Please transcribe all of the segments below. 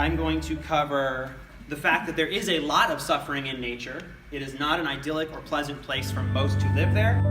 I'm going to cover the fact that there is a lot of suffering in nature. It is not an idyllic or pleasant place for most who live there.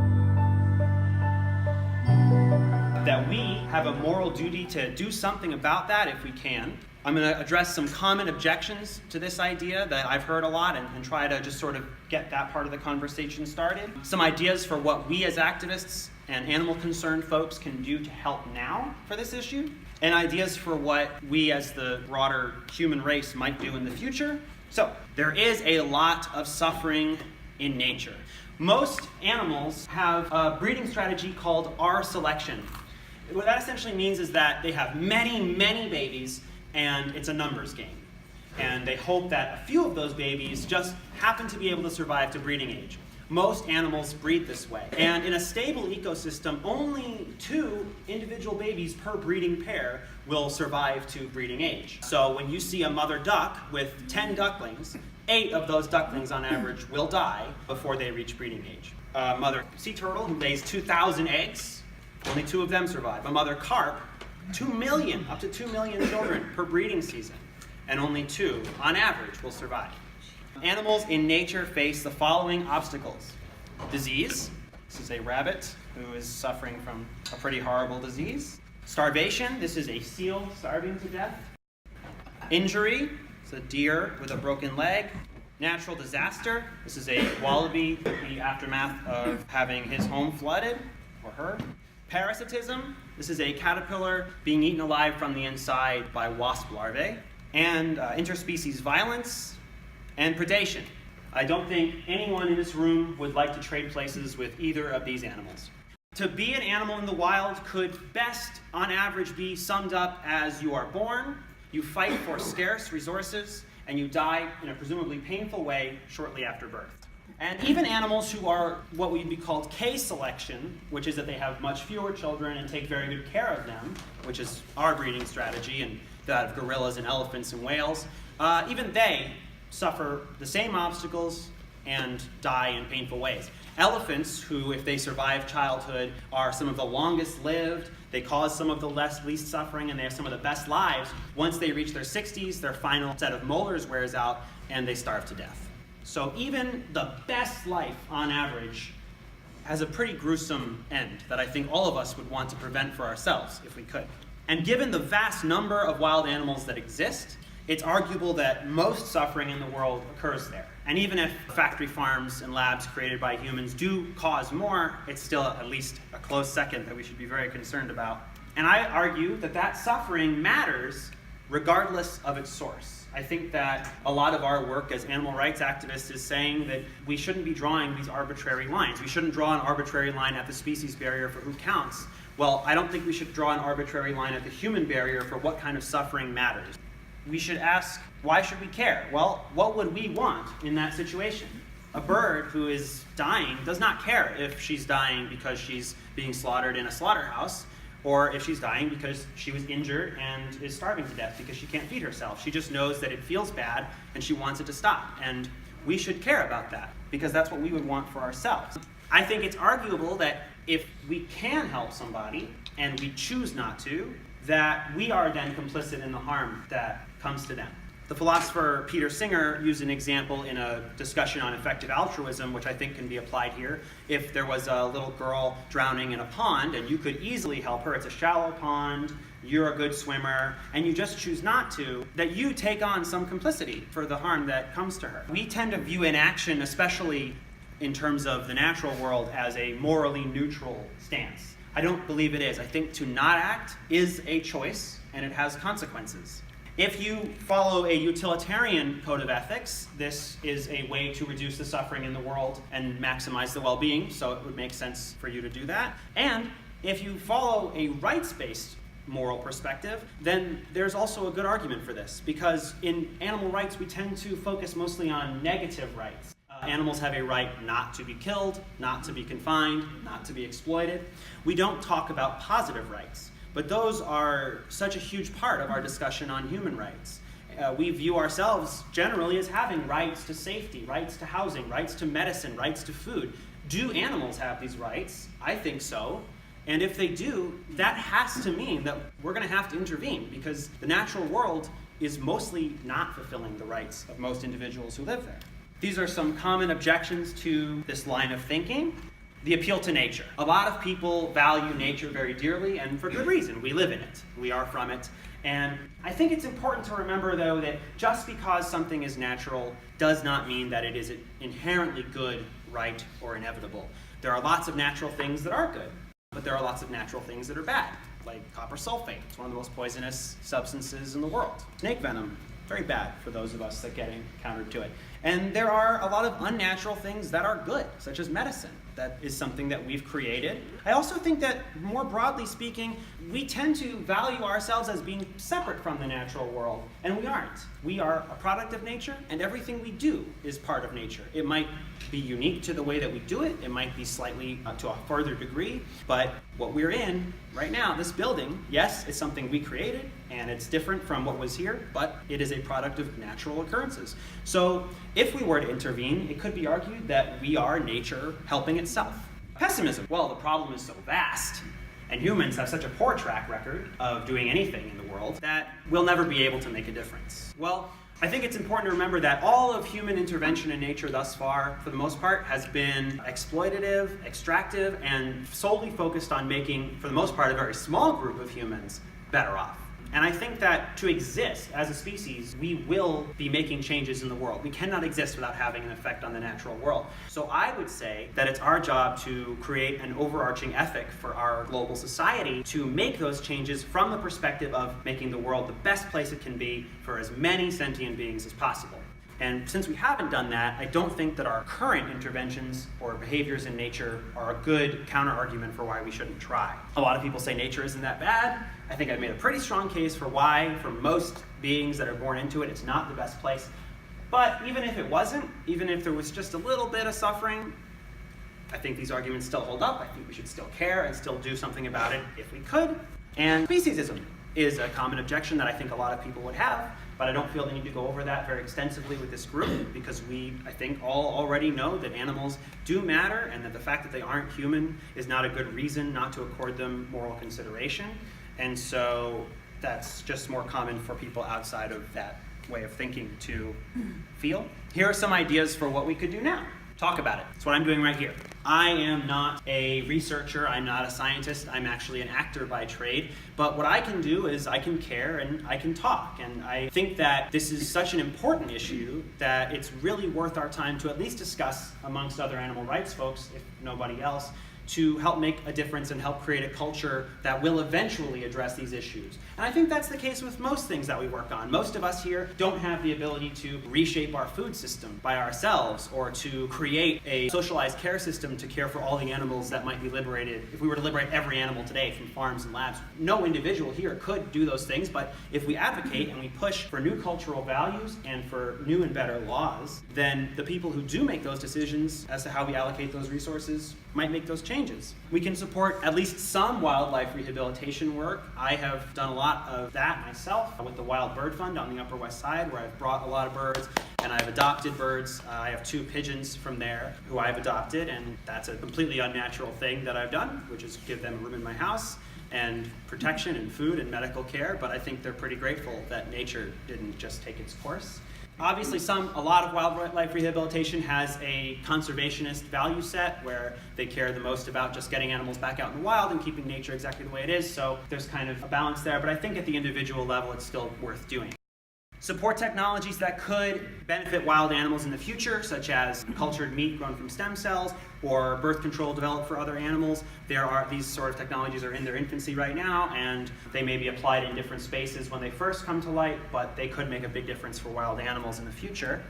That we have a moral duty to do something about that if we can. I'm going to address some common objections to this idea that I've heard a lot and try to just sort of get that part of the conversation started. Some ideas for what we as activists and animal concerned folks can do to help now for this issue, and ideas for what we as the broader human race might do in the future. So, there is a lot of suffering in nature. Most animals have a breeding strategy called R-selection. What that essentially means is that they have many, many babies, and it's a numbers game. And they hope that a few of those babies just happen to be able to survive to breeding age. Most animals breed this way. And in a stable ecosystem, only 2 individual babies per breeding pair will survive to breeding age. So when you see a mother duck with 10 ducklings, 8 of those ducklings on average will die before they reach breeding age. A mother sea turtle who lays 2,000 eggs, only 2 of them survive. A mother carp, 2 million, up to 2 million children per breeding season, and only 2, on average, will survive. Animals in nature face the following obstacles. Disease. This is a rabbit who is suffering from a pretty horrible disease. Starvation. This is a seal starving to death. Injury. It's a deer with a broken leg. Natural disaster. This is a wallaby, the aftermath of having his home flooded, or her. Parasitism. This is a caterpillar being eaten alive from the inside by wasp larvae. And interspecies violence and predation. I don't think anyone in this room would like to trade places with either of these animals. To be an animal in the wild could best, on average, be summed up as you are born, you fight for scarce resources, and you die in a presumably painful way shortly after birth. And even animals who are what would be called K-selection, which is that they have much fewer children and take very good care of them, which is our breeding strategy and that of gorillas and elephants and whales, even they suffer the same obstacles and die in painful ways. Elephants, who, if they survive childhood, are some of the longest lived, they cause some of the least suffering, and they have some of the best lives. Once they reach their 60s, their final set of molars wears out, and they starve to death. So even the best life, on average, has a pretty gruesome end that I think all of us would want to prevent for ourselves, if we could. And given the vast number of wild animals that exist, it's arguable that most suffering in the world occurs there. And even if factory farms and labs created by humans do cause more, it's still at least a close second that we should be very concerned about. And I argue that that suffering matters regardless of its source. I think that a lot of our work as animal rights activists is saying that we shouldn't be drawing these arbitrary lines. We shouldn't draw an arbitrary line at the species barrier for who counts. Well, I don't think we should draw an arbitrary line at the human barrier for what kind of suffering matters. We should ask, why should we care? Well, what would we want in that situation? A bird who is dying does not care if she's dying because she's being slaughtered in a slaughterhouse, or if she's dying because she was injured and is starving to death because she can't feed herself. She just knows that it feels bad and she wants it to stop. And we should care about that because that's what we would want for ourselves. I think it's arguable that if we can help somebody and we choose not to, that we are then complicit in the harm that comes to them. The philosopher Peter Singer used an example in a discussion on effective altruism, which I think can be applied here. If there was a little girl drowning in a pond and you could easily help her, it's a shallow pond, you're a good swimmer, and you just choose not to, that you take on some complicity for the harm that comes to her. We tend to view inaction, especially in terms of the natural world, as a morally neutral stance. I don't believe it is. I think to not act is a choice, and it has consequences. If you follow a utilitarian code of ethics, this is a way to reduce the suffering in the world and maximize the well-being, so it would make sense for you to do that. And if you follow a rights-based moral perspective, then there's also a good argument for this, because in animal rights we tend to focus mostly on negative rights. Animals have a right not to be killed, not to be confined, not to be exploited. We don't talk about positive rights. But those are such a huge part of our discussion on human rights. We view ourselves generally as having rights to safety, rights to housing, rights to medicine, rights to food. Do animals have these rights? I think so. And if they do, that has to mean that we're going to have to intervene, because the natural world is mostly not fulfilling the rights of most individuals who live there. These are some common objections to this line of thinking. The appeal to nature. A lot of people value nature very dearly, and for good reason. We live in it. We are from it. And I think it's important to remember, though, that just because something is natural does not mean that it is inherently good, right, or inevitable. There are lots of natural things that are good, but there are lots of natural things that are bad, like copper sulfate. It's one of the most poisonous substances in the world. Snake venom, very bad for those of us that get encountered to it. And there are a lot of unnatural things that are good, such as medicine. That is something that we've created. I also think that, more broadly speaking, we tend to value ourselves as being separate from the natural world, and we aren't. We are a product of nature, and everything we do is part of nature. It might be unique to the way that we do it. It might be slightly to a further degree, but what we're in right now, this building, yes, it's something we created, and it's different from what was here, but it is a product of natural occurrences. So if we were to intervene, it could be argued that we are nature helping itself. Pessimism. Well, the problem is so vast, and humans have such a poor track record of doing anything in the world that we'll never be able to make a difference. Well, I think it's important to remember that all of human intervention in nature thus far, for the most part, has been exploitative, extractive, and solely focused on making, for the most part, a very small group of humans better off. And I think that to exist as a species, we will be making changes in the world. We cannot exist without having an effect on the natural world. So I would say that it's our job to create an overarching ethic for our global society to make those changes from the perspective of making the world the best place it can be for as many sentient beings as possible. And since we haven't done that, I don't think that our current interventions or behaviors in nature are a good counter-argument for why we shouldn't try. A lot of people say nature isn't that bad. I think I've made a pretty strong case for why, for most beings that are born into it, it's not the best place. But even if it wasn't, even if there was just a little bit of suffering, I think these arguments still hold up. I think we should still care and still do something about it if we could. And speciesism is a common objection that I think a lot of people would have, but I don't feel the need to go over that very extensively with this group because we, I think, all already know that animals do matter and that the fact that they aren't human is not a good reason not to accord them moral consideration. And so that's just more common for people outside of that way of thinking to feel. Here are some ideas for what we could do now. Talk about it. That's what I'm doing right here. I am not a researcher, I'm not a scientist, I'm actually an actor by trade, but what I can do is I can care and I can talk, and I think that this is such an important issue that it's really worth our time to at least discuss amongst other animal rights folks, if nobody else, to help make a difference and help create a culture that will eventually address these issues. And I think that's the case with most things that we work on. Most of us here don't have the ability to reshape our food system by ourselves or to create a socialized care system to care for all the animals that might be liberated. If we were to liberate every animal today from farms and labs, no individual here could do those things, but if we advocate and we push for new cultural values and for new and better laws, then the people who do make those decisions as to how we allocate those resources might make those changes. We can support at least some wildlife rehabilitation work. I have done a lot of that myself with the Wild Bird Fund on the Upper West Side, where I've brought a lot of birds and I've adopted birds. I have 2 pigeons from there who I've adopted, and that's a completely unnatural thing that I've done, which is give them a room in my house and protection and food and medical care, but I think they're pretty grateful that nature didn't just take its course. Obviously, a lot of wildlife rehabilitation has a conservationist value set where they care the most about just getting animals back out in the wild and keeping nature exactly the way it is, so there's kind of a balance there, but I think at the individual level it's still worth doing. Support technologies that could benefit wild animals in the future, such as cultured meat grown from stem cells or birth control developed for other animals. These sort of technologies are in their infancy right now, and they may be applied in different spaces when they first come to light, but they could make a big difference for wild animals in the future.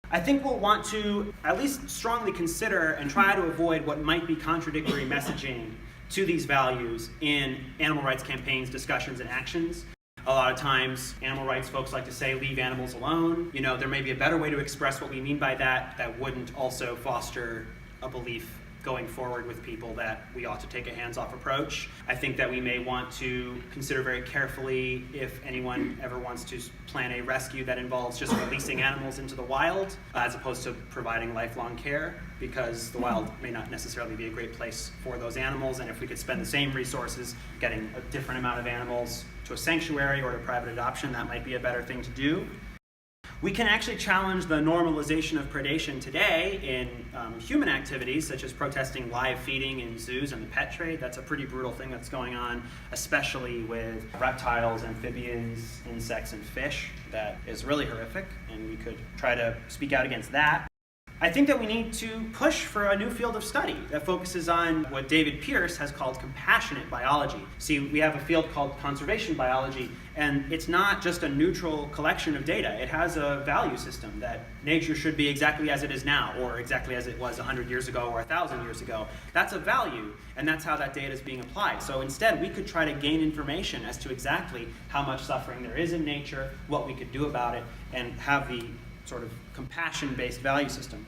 I think we'll want to at least strongly consider and try to avoid what might be contradictory messaging to these values in animal rights campaigns, discussions, and actions. A lot of times, animal rights folks like to say, leave animals alone. You know, there may be a better way to express what we mean by that that wouldn't also foster a belief going forward with people that we ought to take a hands-off approach. I think that we may want to consider very carefully if anyone ever wants to plan a rescue that involves just releasing animals into the wild as opposed to providing lifelong care, because the wild may not necessarily be a great place for those animals, and if we could spend the same resources getting a different amount of animals to a sanctuary or to private adoption, that might be a better thing to do. We can actually challenge the normalization of predation today in human activities, such as protesting live feeding in zoos and the pet trade. That's a pretty brutal thing that's going on, especially with reptiles, amphibians, insects, and fish. That is really horrific, and we could try to speak out against that. I think that we need to push for a new field of study that focuses on what David Pierce has called compassionate biology. See, we have a field called conservation biology, and it's not just a neutral collection of data. It has a value system that nature should be exactly as it is now, or exactly as it was 100 years ago or 1,000 years ago. That's a value, and that's how that data is being applied. So instead, we could try to gain information as to exactly how much suffering there is in nature, what we could do about it, and have the sort of compassion-based value system.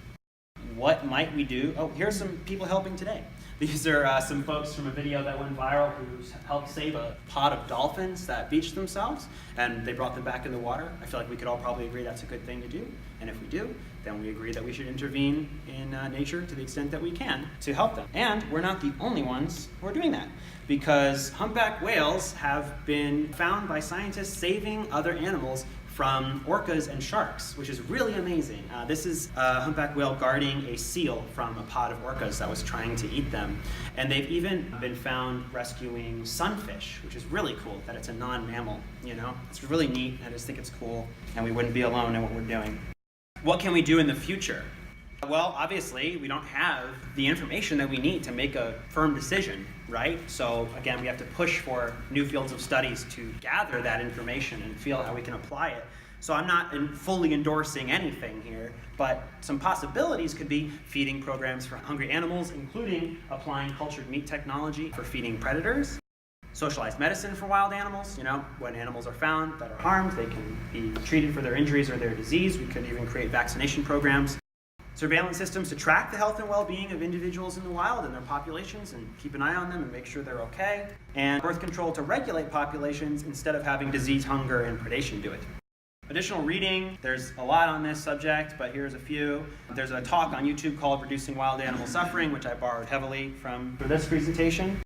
What might we do? Oh, here's some people helping today. These are some folks from a video that went viral who helped save a pod of dolphins that beached themselves, and they brought them back in the water. I feel like we could all probably agree that's a good thing to do, and if we do, then we agree that we should intervene in nature to the extent that we can to help them. And we're not the only ones who are doing that, because humpback whales have been found by scientists saving other animals from orcas and sharks, which is really amazing. This is a humpback whale guarding a seal from a pod of orcas that was trying to eat them. And they've even been found rescuing sunfish, which is really cool that it's a non-mammal, you know? It's really neat. I just think it's cool, and we wouldn't be alone in what we're doing. What can we do in the future? Well, obviously, we don't have the information that we need to make a firm decision, right? So again, we have to push for new fields of studies to gather that information and feel how we can apply it. So I'm not fully endorsing anything here, but some possibilities could be feeding programs for hungry animals, including applying cultured meat technology for feeding predators, socialized medicine for wild animals. You know, when animals are found that are harmed, they can be treated for their injuries or their disease. We could even create vaccination programs. Surveillance systems to track the health and well-being of individuals in the wild and their populations and keep an eye on them and make sure they're okay. And birth control to regulate populations instead of having disease, hunger, and predation do it. Additional reading, there's a lot on this subject, but here's a few. There's a talk on YouTube called Reducing Wild Animal Suffering, which I borrowed heavily from for this presentation.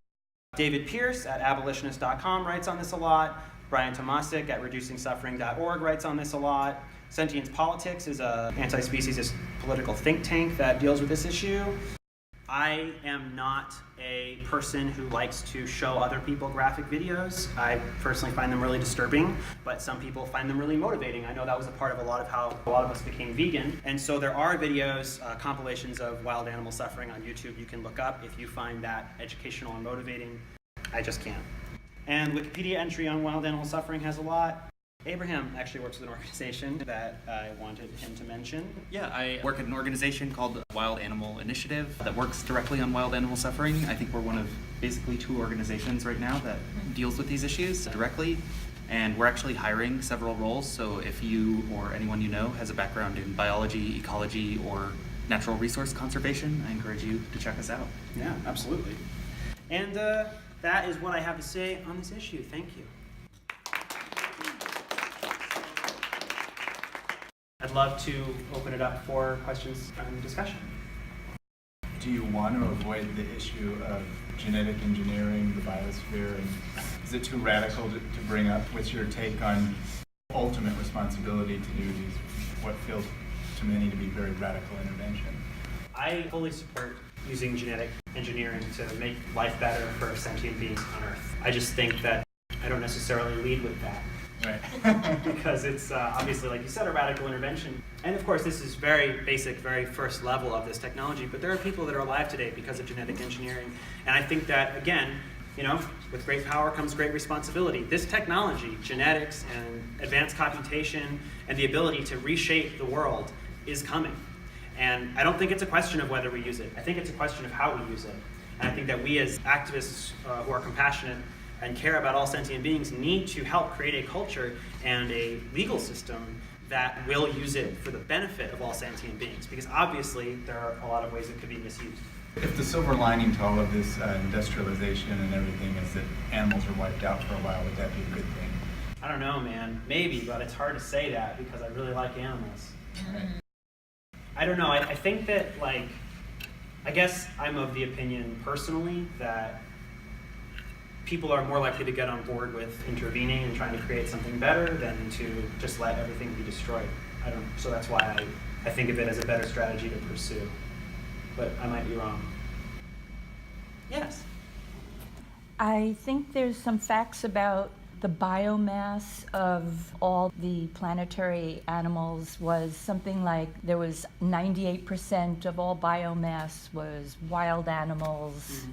David Pierce at abolitionist.com writes on this a lot. Brian Tomasic at reducingsuffering.org writes on this a lot. Sentience Politics is an anti-speciesist political think tank that deals with this issue. I am not a person who likes to show other people graphic videos. I personally find them really disturbing, but some people find them really motivating. I know that was a part of a lot of how a lot of us became vegan. And so there are videos, compilations of wild animal suffering on YouTube you can look up if you find that educational and motivating. I just can't. And Wikipedia entry on wild animal suffering has a lot. Abraham actually works with an organization that I wanted him to mention. Yeah, I work at an organization called Wild Animal Initiative that works directly on wild animal suffering. I think we're one of basically 2 organizations right now that deals with these issues directly. And we're actually hiring several roles, so if you or anyone you know has a background in biology, ecology, or natural resource conservation, I encourage you to check us out. Yeah, absolutely. And that is what I have to say on this issue. Thank you. I'd love to open it up for questions and discussion. Do you want to avoid the issue of genetic engineering, the biosphere, and is it too radical to bring up? What's your take on ultimate responsibility to do these, what feels to many to be very radical intervention? I fully support using genetic engineering to make life better for sentient beings on Earth. I just think that I don't necessarily lead with that. Right. Because it's obviously, like you said, a radical intervention. And of course, this is very basic, very first level of this technology, but there are people that are alive today because of genetic engineering. And I think that, again, you know, with great power comes great responsibility. This technology, genetics and advanced computation and the ability to reshape the world is coming. And I don't think it's a question of whether we use it. I think it's a question of how we use it. And I think that we as activists who are compassionate and care about all sentient beings need to help create a culture and a legal system that will use it for the benefit of all sentient beings. Because obviously there are a lot of ways it could be misused. If the silver lining to all of this industrialization and everything is that animals are wiped out for a while, would that be a good thing? I don't know, man. Maybe, but it's hard to say that because I really like animals. Right. I don't know. I think that, like, I guess I'm of the opinion personally that people are more likely to get on board with intervening and trying to create something better than to just let everything be destroyed. So that's why I think of it as a better strategy to pursue. But I might be wrong. Yes. I think there's some facts about the biomass of all the planetary animals was something like there was 98% of all biomass was wild animals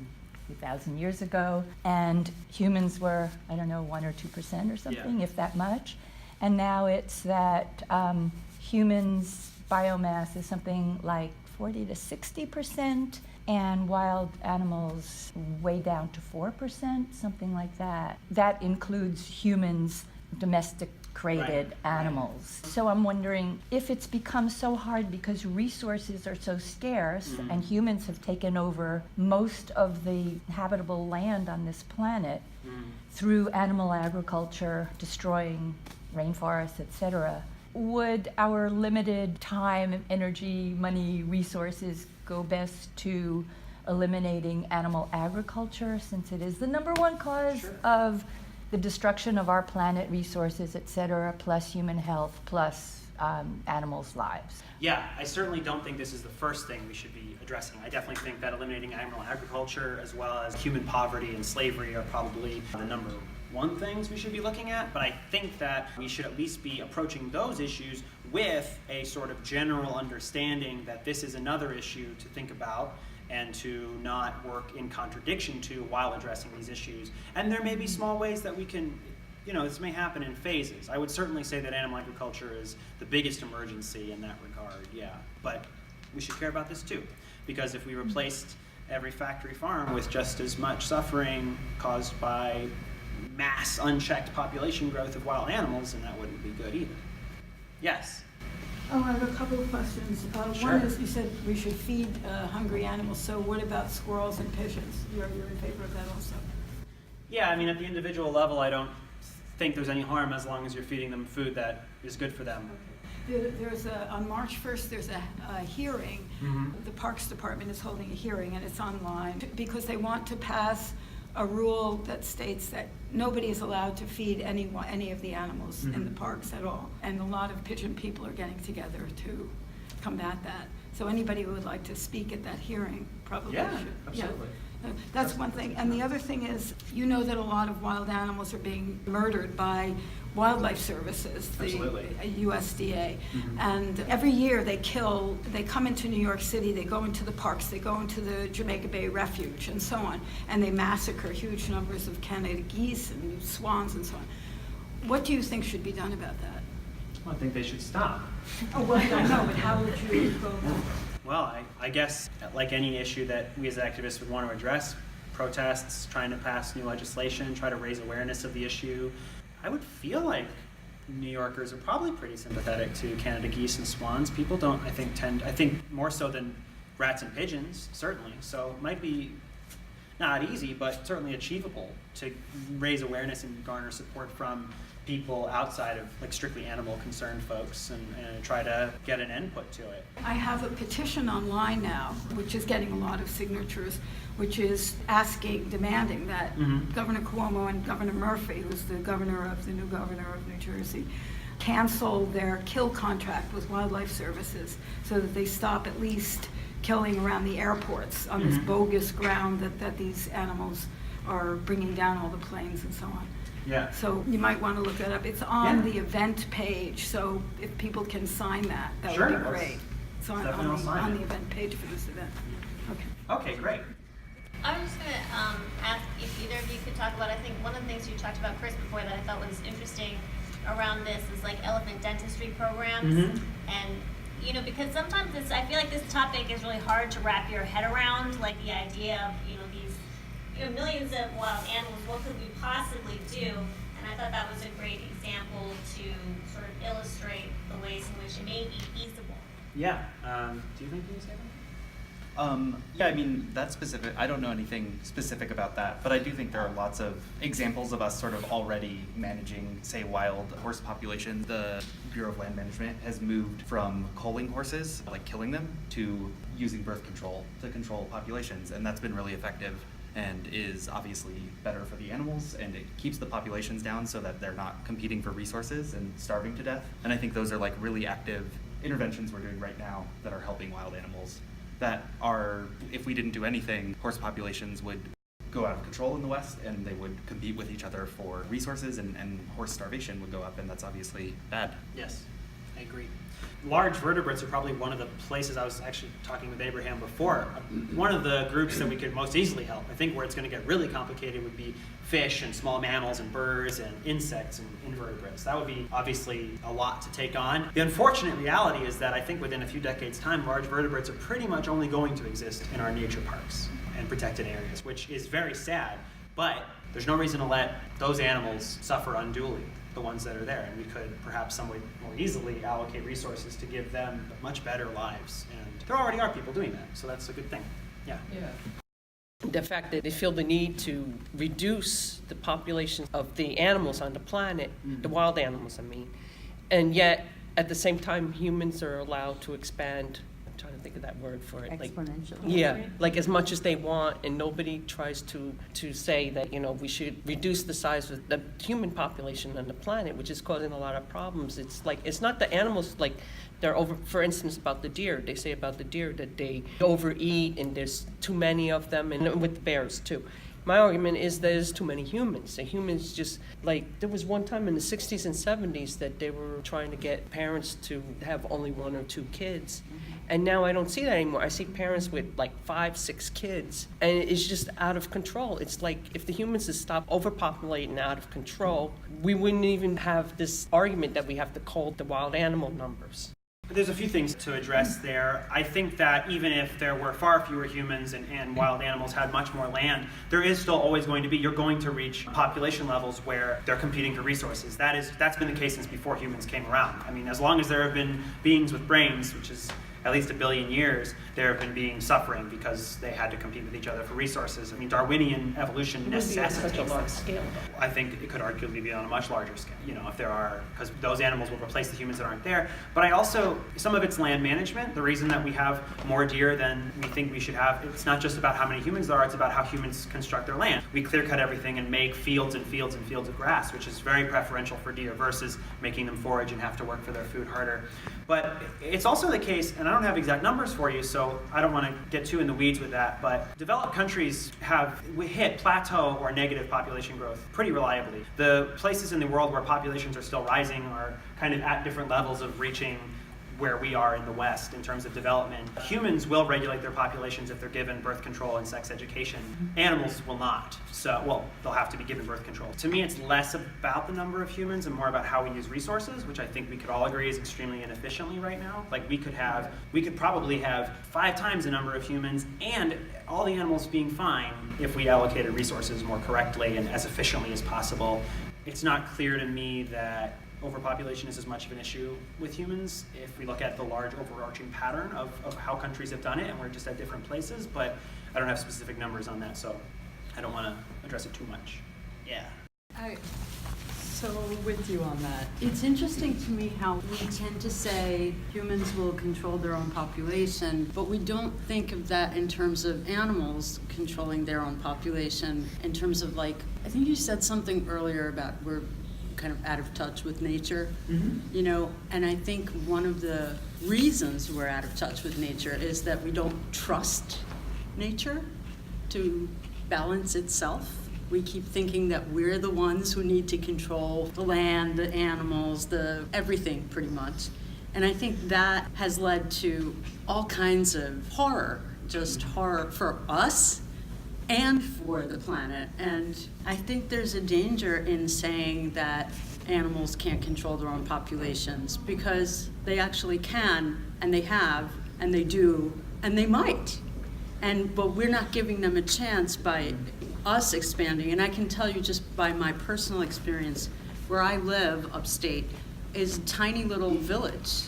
2,000 years ago, and humans were, I don't know, 1 or 2% or something, if that much. And now it's that humans' biomass is something like 40 to 60%, and wild animals way down to 4%, something like that. That includes humans, domesticated animals. So I'm wondering if it's become so hard because resources are so scarce and humans have taken over most of the habitable land on this planet through animal agriculture, destroying rainforests, etc. Would our limited time, energy, money, resources go best to eliminating animal agriculture, since it is the #1 cause of the destruction of our planet, resources, etc., plus human health, plus animals' lives? Yeah, I certainly don't think this is the first thing we should be addressing. I definitely think that eliminating animal agriculture as well as human poverty and slavery are probably the #1 things we should be looking at, but I think that we should at least be approaching those issues with a sort of general understanding that this is another issue to think about and to not work in contradiction to while addressing these issues. And there may be small ways that we can, this may happen in phases. I would certainly say that animal agriculture is the biggest emergency in that regard, yeah. But we should care about this too, because if we replaced every factory farm with just as much suffering caused by mass unchecked population growth of wild animals, then that wouldn't be good either. Yes? Oh, I have a couple of questions. Sure. One is, you said we should feed hungry animals, so what about squirrels and pigeons? You're in favor of that also? Yeah, I mean, at the individual level, I don't think there's any harm as long as you're feeding them food that is good for them. There's on March 1st, there's a hearing. The Parks Department is holding a hearing, and it's online, because they want to pass a rule that states that nobody is allowed to feed any of the animals in the parks at all. And a lot of pigeon people are getting together to combat that. So anybody who would like to speak at that hearing probably should. Absolutely. Yeah. That's one thing. And the other thing is, that a lot of wild animals are being murdered by Wildlife Services, the USDA. And every year they come into New York City, they go into the parks, they go into the Jamaica Bay Refuge and so on, and they massacre huge numbers of Canada geese and swans and so on. What do you think should be done about that? Well, I think they should stop. Oh, well, I don't know, but how would you go about that? Well, I guess like any issue that we as activists would want to address, protests, trying to pass new legislation, try to raise awareness of the issue, I would feel like New Yorkers are probably pretty sympathetic to Canada geese and swans. People don't, I think more so than rats and pigeons, certainly. So it might be not easy, but certainly achievable to raise awareness and garner support from people outside of like strictly animal concerned folks and try to get an input to it. I have a petition online now, which is getting a lot of signatures, which is demanding that Governor Cuomo and Governor Murphy, who's the new governor of New Jersey, cancel their kill contract with Wildlife Services so that they stop at least killing around the airports on this bogus ground that these animals are bringing down all the planes and so on. Yeah. So you might want to look that up. It's on the event page, so if people can sign that would be great. It's on the event page for this event. Okay, great. I was just going to ask if either of you could talk about, I think one of the things you talked about, Chris, before that I thought was interesting around this is like elephant dentistry programs. And, because sometimes I feel like this topic is really hard to wrap your head around, like the idea of, these millions of wild animals, what could we possibly do? And I thought that was a great example to sort of illustrate the ways in which it may be feasible. Yeah. Do you think you can say that? Yeah, I mean, that's specific. I don't know anything specific about that, but I do think there are lots of examples of us sort of already managing, say, wild horse populations. The Bureau of Land Management has moved from culling horses, like killing them, to using birth control to control populations, and that's been really effective and is obviously better for the animals, and it keeps the populations down so that they're not competing for resources and starving to death. And I think those are like really active interventions we're doing right now that are helping wild animals that are, if we didn't do anything, horse populations would go out of control in the West and they would compete with each other for resources, and horse starvation would go up, and that's obviously bad. Yes, I agree. Large vertebrates are probably one of the places. I was actually talking with Abraham before. One of the groups that we could most easily help. I think where it's going to get really complicated would be fish and small mammals and birds and insects and invertebrates. That would be obviously a lot to take on. The unfortunate reality is that I think within a few decades' time, large vertebrates are pretty much only going to exist in our nature parks and protected areas, which is very sad. But there's no reason to let those animals suffer unduly, the ones that are there, and we could perhaps somewhat more easily allocate resources to give them much better lives. And there already are people doing that, so that's a good thing. Yeah. The fact that they feel the need to reduce the population of the animals on the planet, the wild animals, I mean, and yet at the same time humans are allowed to expand. I'm trying to think of that word for it. Exponentially. Like as much as they want, and nobody tries to say that, you know, we should reduce the size of the human population on the planet, which is causing a lot of problems. It's like, it's not the animals, like they're over, for instance, about the deer. They say about the deer that they overeat and there's too many of them, and with the bears too. My argument is there's too many humans. The humans just, like, there was one time in the 60s and 70s that they were trying to get parents to have only 1 or 2 kids. And now I don't see that anymore. I see parents with like 5, 6 kids, and it's just out of control. It's like if the humans had stopped overpopulating out of control, we wouldn't even have this argument that we have to cull the wild animal numbers. There's a few things to address there. I think that even if there were far fewer humans and wild animals had much more land, there is still always going to be, you're going to reach population levels where they're competing for resources. That's been the case since before humans came around. I mean, as long as there have been beings with brains, which is at least 1 billion years, there have been beings suffering because they had to compete with each other for resources. I mean, Darwinian evolution necessitates such a large that. scale, though. I think it could arguably be on a much larger scale, you know, if there are, because those animals will replace the humans that aren't there. But I also, some of it's land management. The reason that we have more deer than we think we should have, it's not just about how many humans there are, it's about how humans construct their land. We clear cut everything and make fields and fields and fields of grass, which is very preferential for deer versus making them forage and have to work for their food harder. But it's also the case, and I don't have exact numbers for you, so I don't want to get too in the weeds with that, but developed countries have hit plateau or negative population growth pretty reliably. The places in the world where populations are still rising are kind of at different levels of reaching where we are in the West in terms of development. Humans will regulate their populations if they're given birth control and sex education. Animals will not. So, well, they'll have to be given birth control. To me, it's less about the number of humans and more about how we use resources, which I think we could all agree is extremely inefficiently right now. Like we could probably have 5 times the number of humans and all the animals being fine if we allocated resources more correctly and as efficiently as possible. It's not clear to me that overpopulation is as much of an issue with humans if we look at the large overarching pattern of how countries have done it, and we're just at different places, but I don't have specific numbers on that, so I don't want to address it too much. Yeah. So with you on that, it's interesting to me how we tend to say humans will control their own population, but we don't think of that in terms of animals controlling their own population, in terms of like, I think you said something earlier about we're kind of out of touch with nature, you know, and I think one of the reasons we're out of touch with nature is that we don't trust nature to balance itself. We keep thinking that we're the ones who need to control the land, the animals, the everything pretty much. And I think that has led to all kinds of horror, just horror for us and for the planet. And I think there's a danger in saying that animals can't control their own populations, because they actually can, and they have, and they do, and they might. But we're not giving them a chance by us expanding. And I can tell you just by my personal experience, where I live upstate is a tiny little village.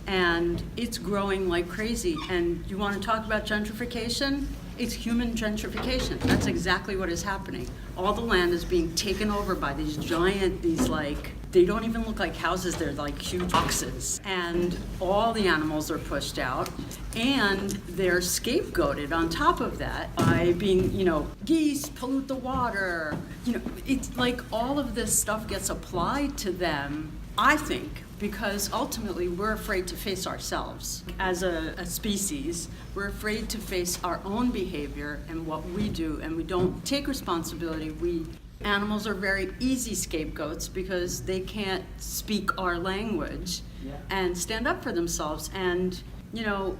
and it's growing like crazy. And you want to talk about gentrification? It's human gentrification. That's exactly what is happening. All the land is being taken over by these giant, they don't even look like houses, they're like huge boxes. And all the animals are pushed out, and they're scapegoated on top of that by being, geese pollute the water. It's like all of this stuff gets applied to them, I think, because ultimately we're afraid to face ourselves as a species. We're afraid to face our own behavior and what we do, and we don't take responsibility. Animals are very easy scapegoats because they can't speak our language and stand up for themselves. And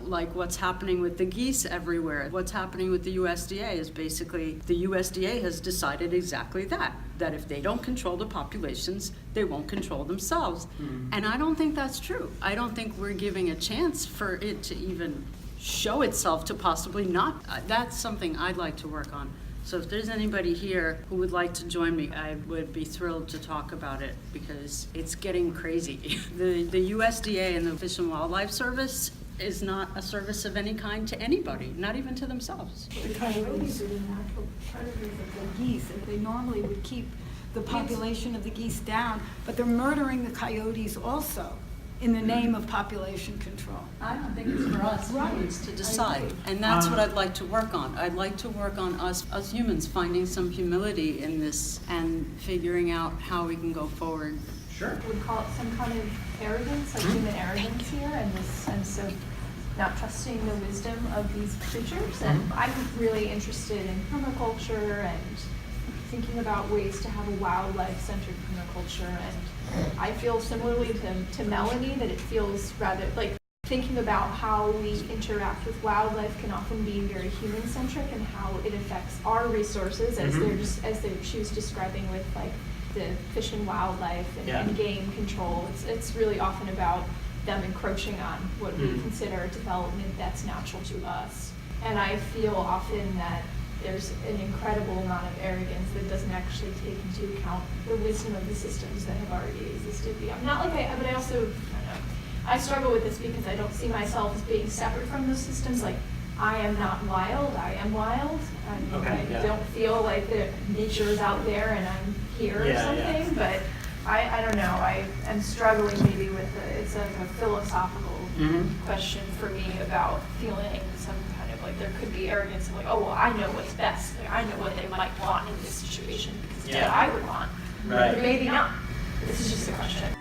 like what's happening with the geese everywhere, what's happening with the USDA is basically the USDA has decided exactly that if they don't control the populations, they won't control themselves. And I don't think that's true. I don't think we're giving a chance for it to even show itself to possibly not. That's something I'd like to work on. So if there's anybody here who would like to join me, I would be thrilled to talk about it because it's getting crazy. The USDA and the Fish and Wildlife Service is not a service of any kind to anybody, not even to themselves. The coyotes are the natural predators of the geese, and they normally would keep the population of the geese down, but they're murdering the coyotes also in the name of population control. I don't think it's for us humans to decide, and that's what I'd like to work on. I'd like to work on us humans finding some humility in this and figuring out how we can go forward. Sure. Would call it some kind of arrogance, like human arrogance here, and this sense of not trusting the wisdom of these creatures. And I'm really interested in permaculture and thinking about ways to have a wildlife-centered permaculture. And I feel similarly to Melanie that it feels rather like thinking about how we interact with wildlife can often be very human-centric and how it affects our resources as she was describing with like the fish and wildlife and game control. It's really often about them encroaching on what we consider development that's natural to us. And I feel often that there's an incredible amount of arrogance that doesn't actually take into account the wisdom of the systems that have already existed. I'm not like but I also, I don't know, I struggle with this because I don't see myself as being separate from those systems. Like, I am not wild, I am wild. I don't feel like the nature is out there and I'm here or something, but I don't know, I am struggling maybe with it's like a philosophical question for me about feeling some kind of like there could be arrogance of like, oh, well, I know what's best. Like, I know what they might want in this situation because it's what I would want. Right. But maybe not. This is just a question.